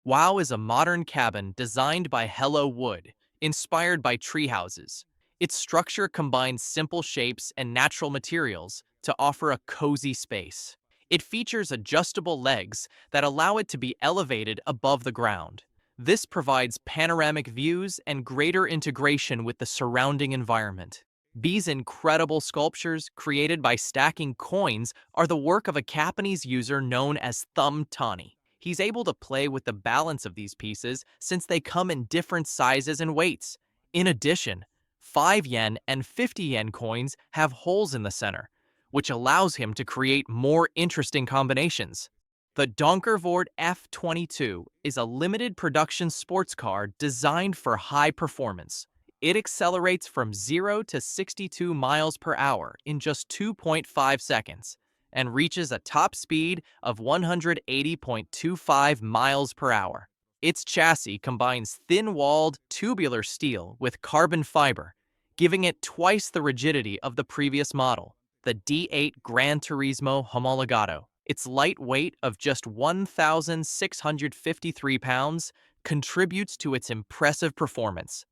Wow is a modern cabin designed by Hello Wood, inspired by tree houses. Its structure combines simple shapes and natural materials to offer a cozy space. It features adjustable legs that allow it to be elevated above the ground. This provides panoramic views and greater integration with the surrounding environment. These incredible sculptures, created by stacking coins, are the work of a Japanese user known as Thumb Tani. He's able to play with the balance of these pieces since they come in different sizes and weights. In addition, 5 yen and 50 yen coins have holes in the center, which allows him to create more interesting combinations. The Donkervoort F22 is a limited production sports car designed for high performance. It accelerates from 0 to 62 miles per hour in just 2.5 seconds and reaches a top speed of 180.25 miles per hour. Its chassis combines thin-walled tubular steel with carbon fiber, giving it twice the rigidity of the previous model, the D8 Gran Turismo Homologato. Its light weight of just 1,653 pounds contributes to its impressive performance.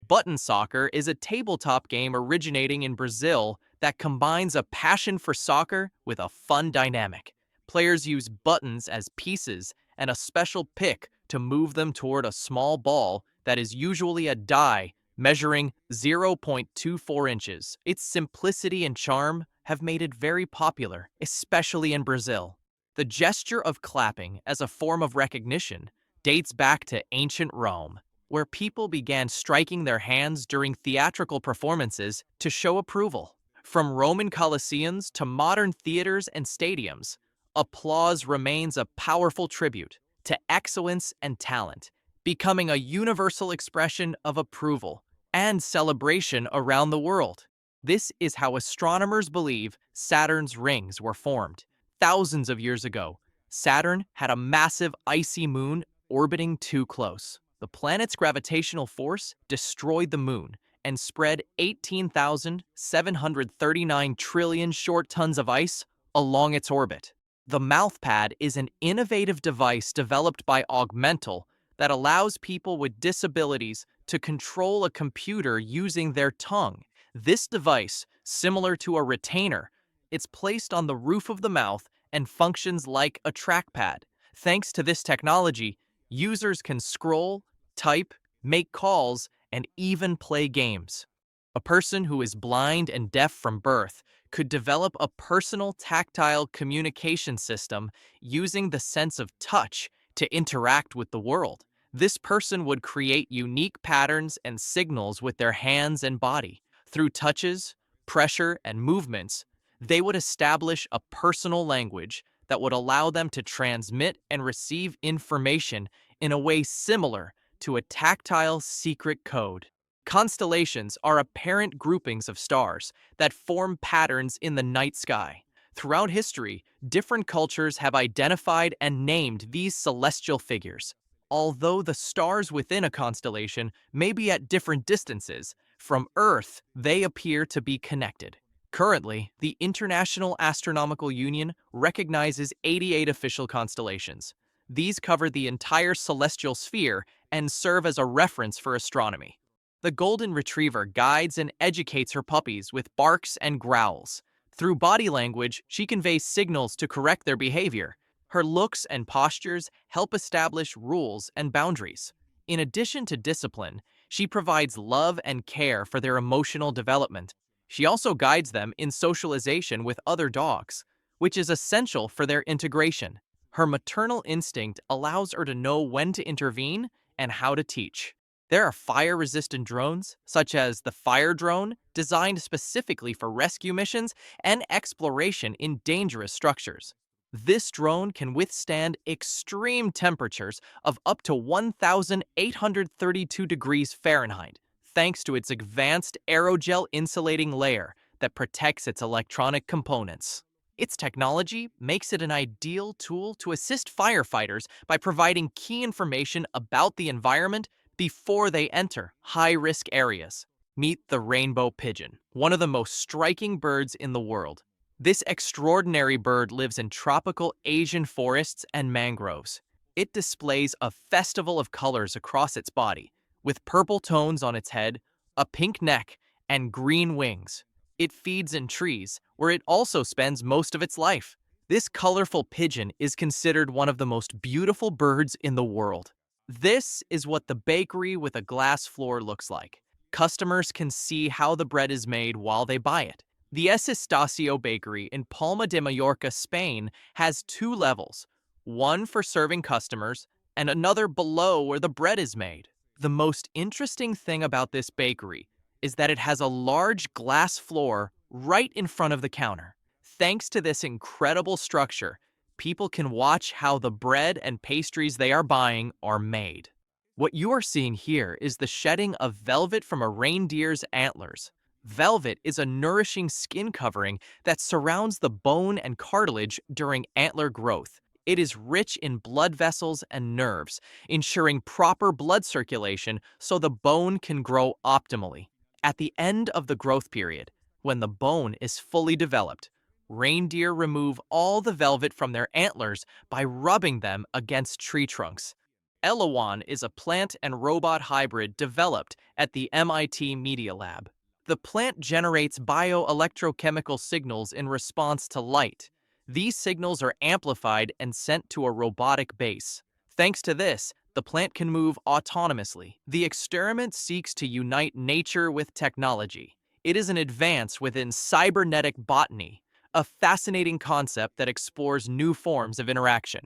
Button Soccer is a tabletop game originating in Brazil that combines a passion for soccer with a fun dynamic. Players use buttons as pieces and a special pick to move them toward a small ball that is usually a die measuring 0.24 inches. Its simplicity and charm have made it very popular, especially in Brazil. The gesture of clapping as a form of recognition dates back to ancient Rome, where people began striking their hands during theatrical performances to show approval. From Roman colosseums to modern theaters and stadiums, applause remains a powerful tribute to excellence and talent, becoming a universal expression of approval and celebration around the world. This is how astronomers believe Saturn's rings were formed. Thousands of years ago, Saturn had a massive icy moon orbiting too close. The planet's gravitational force destroyed the moon and spread 18,739 trillion short tons of ice along its orbit. The mouthpad is an innovative device developed by Augmental that allows people with disabilities to control a computer using their tongue. This device, similar to a retainer, it's placed on the roof of the mouth and functions like a trackpad. Thanks to this technology, users can scroll, type, make calls, and even play games. A person who is blind and deaf from birth could develop a personal tactile communication system using the sense of touch to interact with the world. This person would create unique patterns and signals with their hands and body. Through touches, pressure, and movements, they would establish a personal language that would allow them to transmit and receive information in a way similar to a tactile secret code. Constellations are apparent groupings of stars that form patterns in the night sky. Throughout history, different cultures have identified and named these celestial figures. Although the stars within a constellation may be at different distances, from Earth they appear to be connected. Currently, the International Astronomical Union recognizes 88 official constellations. These cover the entire celestial sphere and serve as a reference for astronomy. The golden retriever guides and educates her puppies with barks and growls. Through body language, she conveys signals to correct their behavior. Her looks and postures help establish rules and boundaries. In addition to discipline, she provides love and care for their emotional development. She also guides them in socialization with other dogs, which is essential for their integration. Her maternal instinct allows her to know when to intervene and how to teach. There are fire-resistant drones, such as the Fire Drone, designed specifically for rescue missions and exploration in dangerous structures. This drone can withstand extreme temperatures of up to 1,832 degrees Fahrenheit, thanks to its advanced aerogel insulating layer that protects its electronic components. Its technology makes it an ideal tool to assist firefighters by providing key information about the environment before they enter high-risk areas. Meet the rainbow pigeon, one of the most striking birds in the world. This extraordinary bird lives in tropical Asian forests and mangroves. It displays a festival of colors across its body, with purple tones on its head, a pink neck, and green wings. It feeds in trees, where it also spends most of its life. This colorful pigeon is considered one of the most beautiful birds in the world. This is what the bakery with a glass floor looks like. Customers can see how the bread is made while they buy it. The Estacio Bakery in Palma de Mallorca, Spain, has two levels, one for serving customers and another below where the bread is made. The most interesting thing about this bakery is that it has a large glass floor right in front of the counter. Thanks to this incredible structure, people can watch how the bread and pastries they are buying are made. What you are seeing here is the shedding of velvet from a reindeer's antlers. Velvet is a nourishing skin covering that surrounds the bone and cartilage during antler growth. It is rich in blood vessels and nerves, ensuring proper blood circulation so the bone can grow optimally. At the end of the growth period, when the bone is fully developed, reindeer remove all the velvet from their antlers by rubbing them against tree trunks. Elawan is a plant and robot hybrid developed at the MIT Media Lab. The plant generates bioelectrochemical signals in response to light. These signals are amplified and sent to a robotic base. Thanks to this, the plant can move autonomously. The experiment seeks to unite nature with technology. It is an advance within cybernetic botany, a fascinating concept that explores new forms of interaction.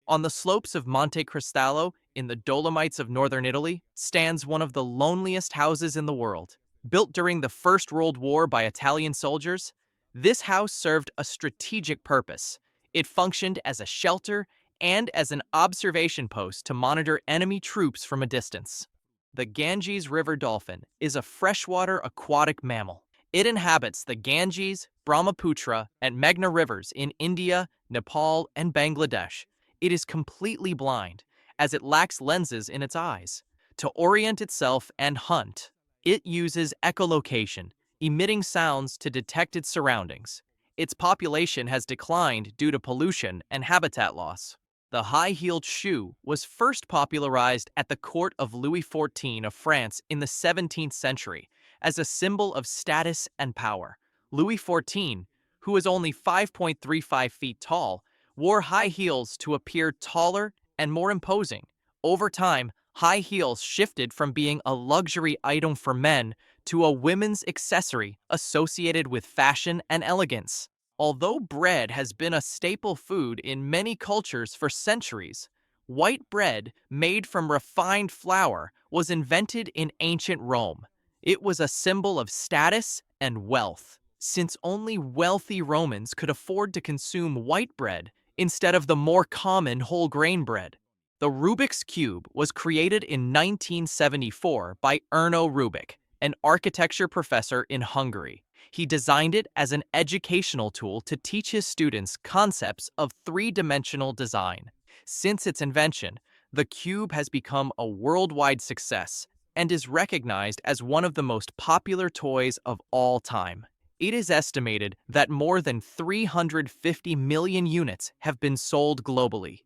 On the slopes of Monte Cristallo, in the Dolomites of northern Italy, stands one of the loneliest houses in the world. Built during the First World War by Italian soldiers, this house served a strategic purpose. It functioned as a shelter and as an observation post to monitor enemy troops from a distance. The Ganges River dolphin is a freshwater aquatic mammal. It inhabits the Ganges, Brahmaputra, and Meghna rivers in India, Nepal, and Bangladesh. It is completely blind, as it lacks lenses in its eyes. To orient itself and hunt, it uses echolocation, emitting sounds to detect its surroundings. Its population has declined due to pollution and habitat loss. The high-heeled shoe was first popularized at the court of Louis XIV of France in the 17th century as a symbol of status and power. Louis XIV, who was only 5.35 feet tall, wore high heels to appear taller and more imposing. Over time, high heels shifted from being a luxury item for men to a women's accessory associated with fashion and elegance. Although bread has been a staple food in many cultures for centuries, white bread made from refined flour was invented in ancient Rome. It was a symbol of status and wealth, since only wealthy Romans could afford to consume white bread instead of the more common whole grain bread. The Rubik's Cube was created in 1974 by Erno Rubik, an architecture professor in Hungary. He designed it as an educational tool to teach his students concepts of three-dimensional design. Since its invention, the cube has become a worldwide success and is recognized as one of the most popular toys of all time. It is estimated that more than 350 million units have been sold globally.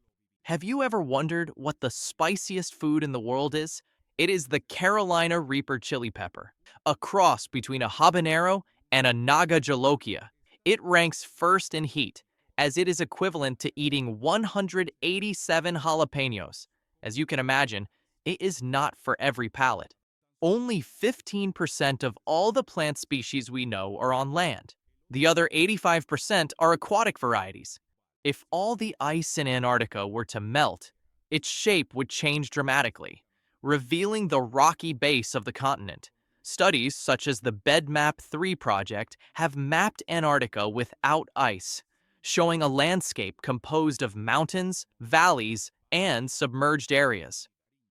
Have you ever wondered what the spiciest food in the world is? It is the Carolina Reaper chili pepper, a cross between a habanero and a Naga Jolokia. It ranks first in heat, as it is equivalent to eating 187 jalapenos. As you can imagine, it is not for every palate. Only 15% of all the plant species we know are on land. The other 85% are aquatic varieties. If all the ice in Antarctica were to melt, its shape would change dramatically, revealing the rocky base of the continent. Studies such as the BedMap 3 project have mapped Antarctica without ice, showing a landscape composed of mountains, valleys, and submerged areas.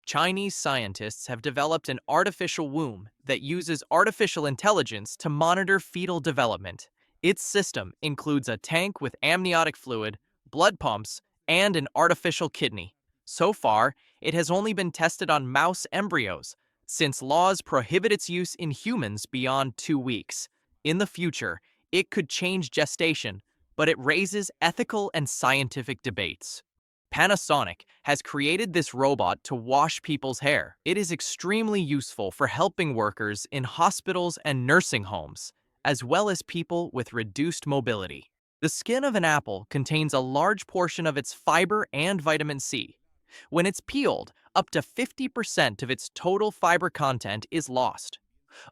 Chinese scientists have developed an artificial womb that uses artificial intelligence to monitor fetal development. Its system includes a tank with amniotic fluid, blood pumps, and an artificial kidney. So far, it has only been tested on mouse embryos, since laws prohibit its use in humans beyond 2 weeks. In the future, it could change gestation, but it raises ethical and scientific debates. Panasonic has created this robot to wash people's hair. It is extremely useful for helping workers in hospitals and nursing homes, as well as people with reduced mobility. The skin of an apple contains a large portion of its fiber and vitamin C. When it's peeled, up to 50% of its total fiber content is lost.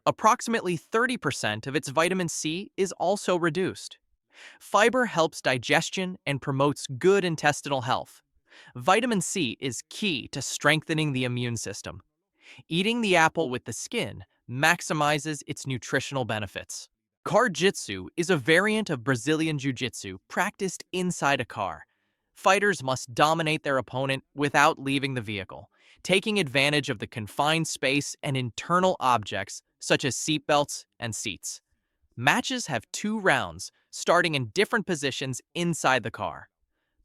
Approximately 30% of its vitamin C is also reduced. Fiber helps digestion and promotes good intestinal health. Vitamin C is key to strengthening the immune system. Eating the apple with the skin maximizes its nutritional benefits. Car jitsu is a variant of Brazilian jiu-jitsu practiced inside a car. Fighters must dominate their opponent without leaving the vehicle, taking advantage of the confined space and internal objects such as seatbelts and seats. Matches have 2 rounds, starting in different positions inside the car.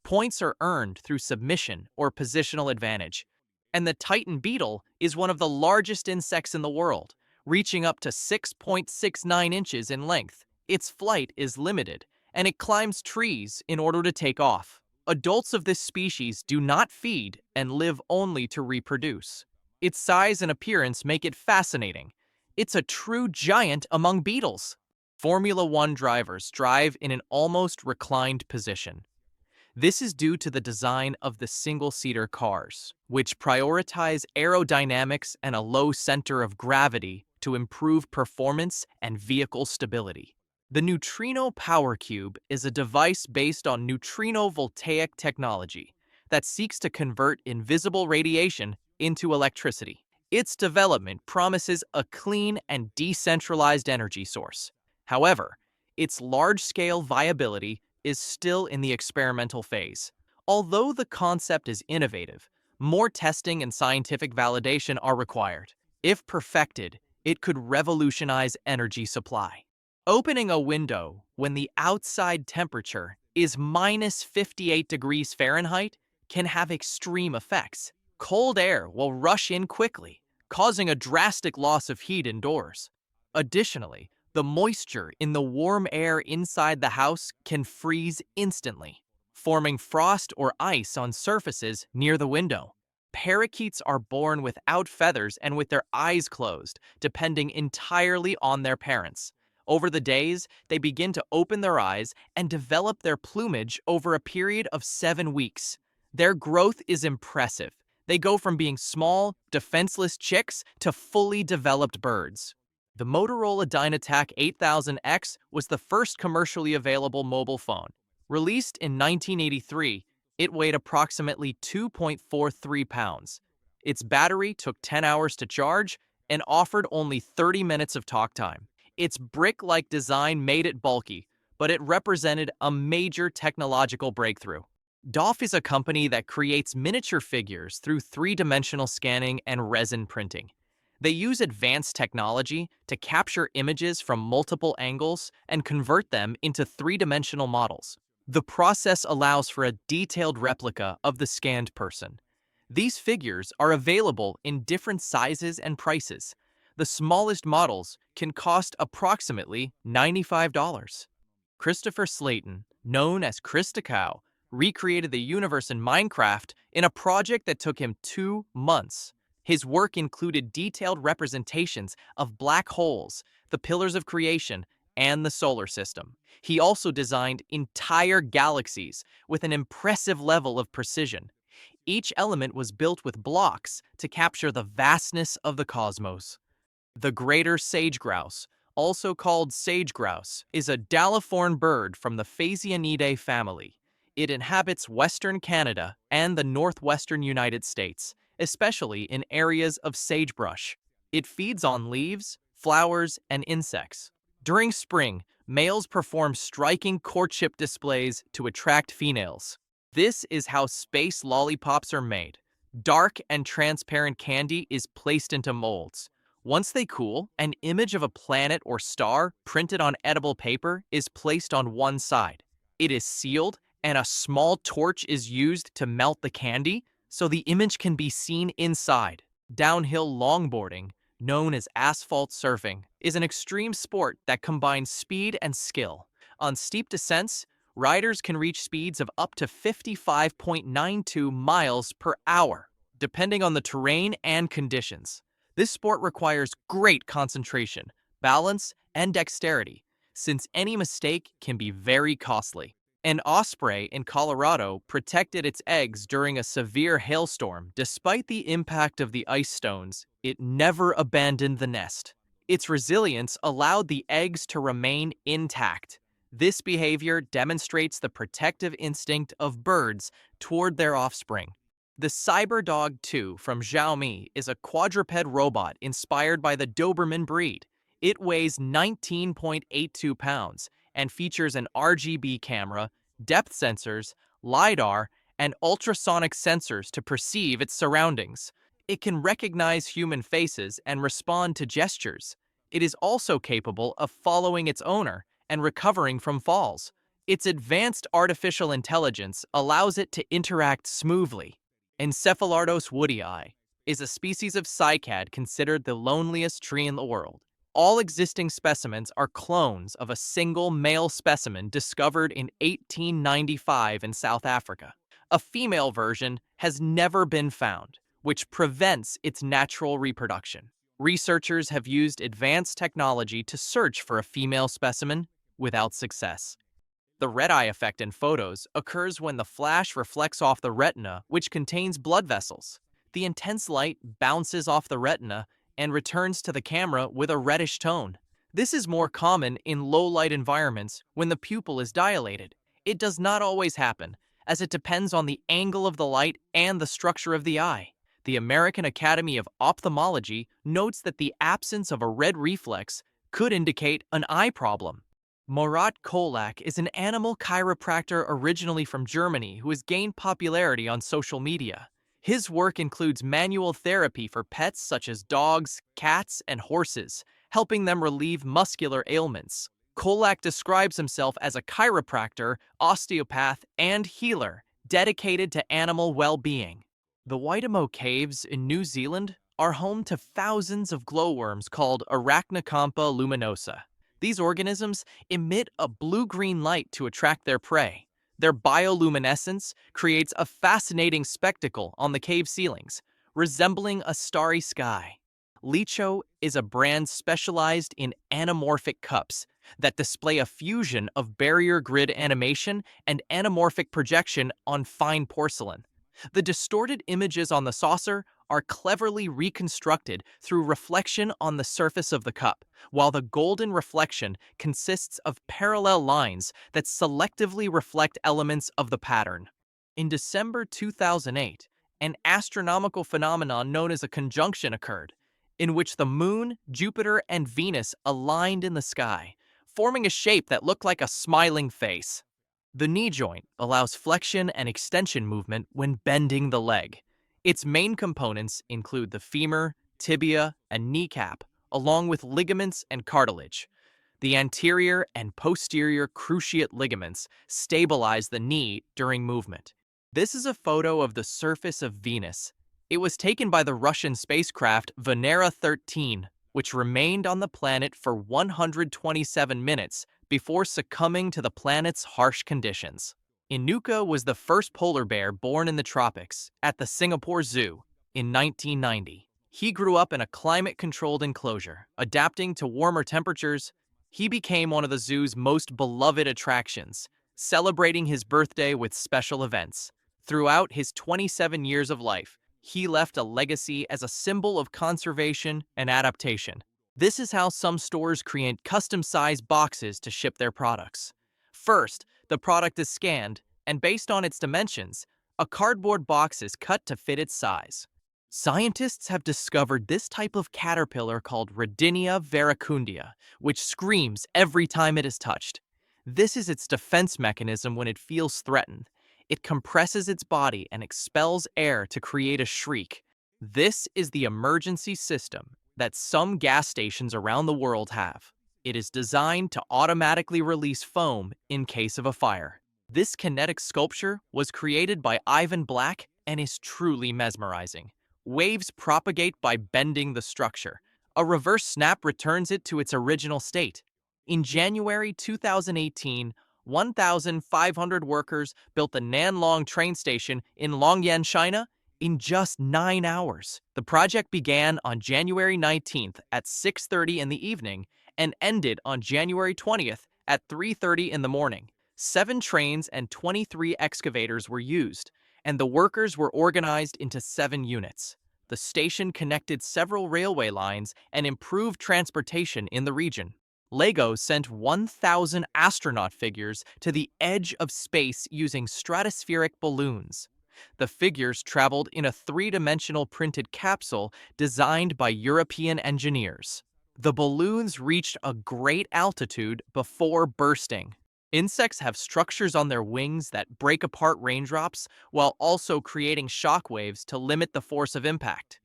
Points are earned through submission or positional advantage. And the Titan beetle is one of the largest insects in the world, reaching up to 6.69 inches in length. Its flight is limited, and it climbs trees in order to take off. Adults of this species do not feed and live only to reproduce. Its size and appearance make it fascinating. It's a true giant among beetles. Formula One drivers drive in an almost reclined position. This is due to the design of the single-seater cars, which prioritize aerodynamics and a low center of gravity to improve performance and vehicle stability. The Neutrino Power Cube is a device based on neutrino voltaic technology that seeks to convert invisible radiation into electricity. Its development promises a clean and decentralized energy source. However, its large-scale viability is still in the experimental phase. Although the concept is innovative, more testing and scientific validation are required. If perfected, it could revolutionize energy supply. Opening a window when the outside temperature is minus 58 degrees Fahrenheit can have extreme effects. Cold air will rush in quickly, causing a drastic loss of heat indoors. Additionally, the moisture in the warm air inside the house can freeze instantly, forming frost or ice on surfaces near the window. Parakeets are born without feathers and with their eyes closed, depending entirely on their parents. Over the days, they begin to open their eyes and develop their plumage over a period of 7 weeks. Their growth is impressive. They go from being small, defenseless chicks to fully developed birds. The Motorola Dynatac 8000X was the first commercially available mobile phone. Released in 1983, it weighed approximately 2.43 pounds. Its battery took 10 hours to charge and offered only 30 minutes of talk time. Its brick-like design made it bulky, but it represented a major technological breakthrough. DOF is a company that creates miniature figures through three-dimensional scanning and resin printing. They use advanced technology to capture images from multiple angles and convert them into three-dimensional models. The process allows for a detailed replica of the scanned person. These figures are available in different sizes and prices. The smallest models can cost approximately $95. Christopher Slayton, known as Chris the Cow, recreated the universe in Minecraft in a project that took him 2 months. His work included detailed representations of black holes, the pillars of creation, and the solar system. He also designed entire galaxies with an impressive level of precision. Each element was built with blocks to capture the vastness of the cosmos. The greater sage grouse, also called sage grouse, is a dalliform bird from the Phasianidae family. It inhabits western Canada and the northwestern United States, especially in areas of sagebrush. It feeds on leaves, flowers, and insects. During spring, males perform striking courtship displays to attract females. This is how space lollipops are made. Dark and transparent candy is placed into molds. Once they cool, an image of a planet or star printed on edible paper is placed on one side. It is sealed, and a small torch is used to melt the candy so the image can be seen inside. Downhill longboarding, known as asphalt surfing, is an extreme sport that combines speed and skill. On steep descents, riders can reach speeds of up to 55.92 miles per hour, depending on the terrain and conditions. This sport requires great concentration, balance, and dexterity, since any mistake can be very costly. An osprey in Colorado protected its eggs during a severe hailstorm. Despite the impact of the ice stones, it never abandoned the nest. Its resilience allowed the eggs to remain intact. This behavior demonstrates the protective instinct of birds toward their offspring. The Cyberdog 2 from Xiaomi is a quadruped robot inspired by the Doberman breed. It weighs 19.82 pounds and features an RGB camera, depth sensors, LiDAR, and ultrasonic sensors to perceive its surroundings. It can recognize human faces and respond to gestures. It is also capable of following its owner and recovering from falls. Its advanced artificial intelligence allows it to interact smoothly. Encephalartos woodii is a species of cycad considered the loneliest tree in the world. All existing specimens are clones of a single male specimen discovered in 1895 in South Africa. A female version has never been found, which prevents its natural reproduction. Researchers have used advanced technology to search for a female specimen without success. The red-eye effect in photos occurs when the flash reflects off the retina, which contains blood vessels. The intense light bounces off the retina and returns to the camera with a reddish tone. This is more common in low-light environments when the pupil is dilated. It does not always happen, as it depends on the angle of the light and the structure of the eye. The American Academy of Ophthalmology notes that the absence of a red reflex could indicate an eye problem. Murat Kolak is an animal chiropractor originally from Germany who has gained popularity on social media. His work includes manual therapy for pets such as dogs, cats, and horses, helping them relieve muscular ailments. Kolak describes himself as a chiropractor, osteopath, and healer dedicated to animal well-being. The Waitomo Caves in New Zealand are home to thousands of glowworms called Arachnocompa luminosa. These organisms emit a blue-green light to attract their prey. Their bioluminescence creates a fascinating spectacle on the cave ceilings, resembling a starry sky. Licho is a brand specialized in anamorphic cups that display a fusion of barrier grid animation and anamorphic projection on fine porcelain. The distorted images on the saucer are cleverly reconstructed through reflection on the surface of the cup, while the golden reflection consists of parallel lines that selectively reflect elements of the pattern. In December 2008, an astronomical phenomenon known as a conjunction occurred, in which the Moon, Jupiter, and Venus aligned in the sky, forming a shape that looked like a smiling face. The knee joint allows flexion and extension movement when bending the leg. Its main components include the femur, tibia, and kneecap, along with ligaments and cartilage. The anterior and posterior cruciate ligaments stabilize the knee during movement. This is a photo of the surface of Venus. It was taken by the Russian spacecraft Venera 13, which remained on the planet for 127 minutes before succumbing to the planet's harsh conditions. Inuka was the first polar bear born in the tropics at the Singapore Zoo in 1990. He grew up in a climate-controlled enclosure, adapting to warmer temperatures. He became one of the zoo's most beloved attractions, celebrating his birthday with special events. Throughout his 27 years of life, he left a legacy as a symbol of conservation and adaptation. This is how some stores create custom-sized boxes to ship their products. First, the product is scanned, and based on its dimensions, a cardboard box is cut to fit its size. Scientists have discovered this type of caterpillar called Rodinia veracundia, which screams every time it is touched. This is its defense mechanism when it feels threatened. It compresses its body and expels air to create a shriek. This is the emergency system that some gas stations around the world have. It is designed to automatically release foam in case of a fire. This kinetic sculpture was created by Ivan Black and is truly mesmerizing. Waves propagate by bending the structure. A reverse snap returns it to its original state. In January 2018, 1,500 workers built the Nanlong train station in Longyan, China, in just 9 hours. The project began on January 19th at 6:30 in the evening and ended on January 20th at 3:30 in the morning. 7 trains and 23 excavators were used, and the workers were organized into 7 units. The station connected several railway lines and improved transportation in the region. LEGO sent 1,000 astronaut figures to the edge of space using stratospheric balloons. The figures traveled in a 3-dimensional printed capsule designed by European engineers. The balloons reached a great altitude before bursting. Insects have structures on their wings that break apart raindrops while also creating shock waves to limit the force of impact.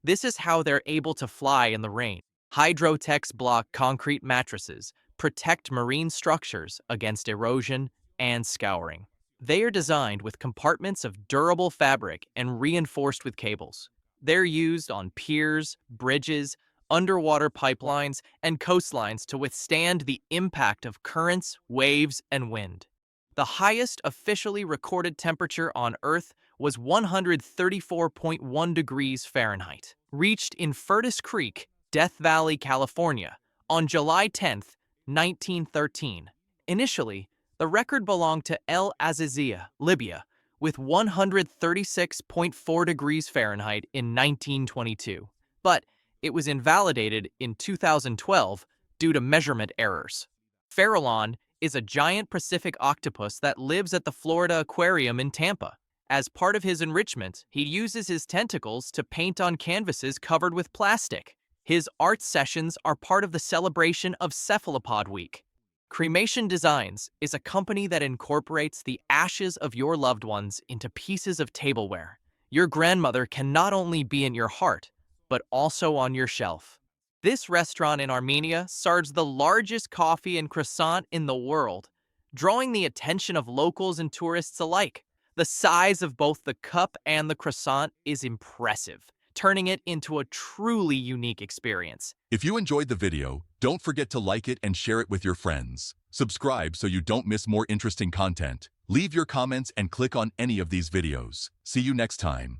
This is how they're able to fly in the rain. Hydrotex block concrete mattresses protect marine structures against erosion and scouring. They are designed with compartments of durable fabric and reinforced with cables. They're used on piers, bridges, underwater pipelines, and coastlines to withstand the impact of currents, waves, and wind. The highest officially recorded temperature on Earth was 134.1 degrees Fahrenheit, reached in Furtis Creek, Death Valley, California, on July 10, 1913. Initially, the record belonged to El Azizia, Libya, with 136.4 degrees Fahrenheit in 1922, but it was invalidated in 2012 due to measurement errors. Farallon is a giant Pacific octopus that lives at the Florida Aquarium in Tampa. As part of his enrichment, he uses his tentacles to paint on canvases covered with plastic. His art sessions are part of the celebration of Cephalopod Week. Cremation Designs is a company that incorporates the ashes of your loved ones into pieces of tableware. Your grandmother can not only be in your heart, but also on your shelf. This restaurant in Armenia serves the largest coffee and croissant in the world, drawing the attention of locals and tourists alike. The size of both the cup and the croissant is impressive, turning it into a truly unique experience. If you enjoyed the video, don't forget to like it and share it with your friends. Subscribe so you don't miss more interesting content. Leave your comments and click on any of these videos. See you next time.